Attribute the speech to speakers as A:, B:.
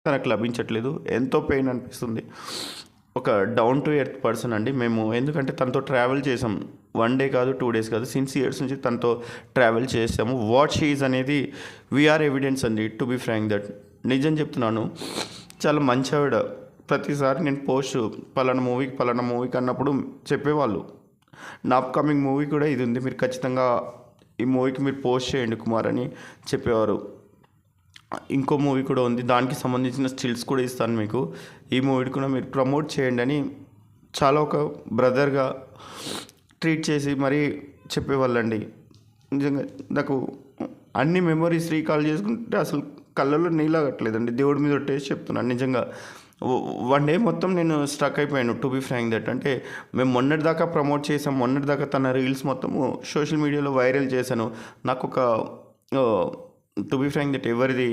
A: తనకు లభించట్లేదు. ఎంతో పెయిన్ అనిపిస్తుంది. ఒక డౌన్ టు ఎర్త్ పర్సన్ అండి మేము. ఎందుకంటే తనతో ట్రావెల్ చేసాం. 1 డే కాదు, 2 డేస్ కాదు, సిన్స్ ఇయర్స్ నుంచి తనతో ట్రావెల్ చేసాము. వాట్ షీ ఈజ్ అనేది వీఆర్ ఎవిడెన్స్ అండి, టు బీ ఫ్రాంక్ దట్. నిజం చెప్తున్నాను, చాలా మంచి ఆవిడ. ప్రతిసారి నేను పోస్ట్ పలానా మూవీకి అన్నప్పుడు చెప్పేవాళ్ళు, నా అప్కమింగ్ మూవీ కూడా ఇది ఉంది, మీరు ఖచ్చితంగా ఈ మూవీకి మీరు పోస్ట్ చేయండి కుమార్ అని చెప్పేవారు. ఇంకో మూవీ కూడా ఉంది, దానికి సంబంధించిన స్టిల్స్ కూడా ఇస్తాను మీకు, ఈ మూవీ కూడా మీరు ప్రమోట్ చేయండి అని చాలా ఒక బ్రదర్గా ట్రీట్ చేసి మరీ చెప్పేవాళ్ళండి. నిజంగా నాకు అన్ని మెమరీస్ రీకాల్ చేసుకుంటే అసలు కళ్ళలో నీళ్ళగట్లేదండి. దేవుడి మీద ఒట్టేసి చెప్తున్నాను. నిజంగా 1 డే మొత్తం నేను స్ట్రక్ అయిపోయాను, టు బీ ఫ్రాంక్ దట్. అంటే మేము మొన్నటిదాకా ప్రమోట్ చేసాం, మొన్నటిదాకా తన రీల్స్ మొత్తము సోషల్ మీడియాలో వైరల్ చేశాను. నాకు ఒక టు బీ ఫ్రాంక్ దట్ ఎవరి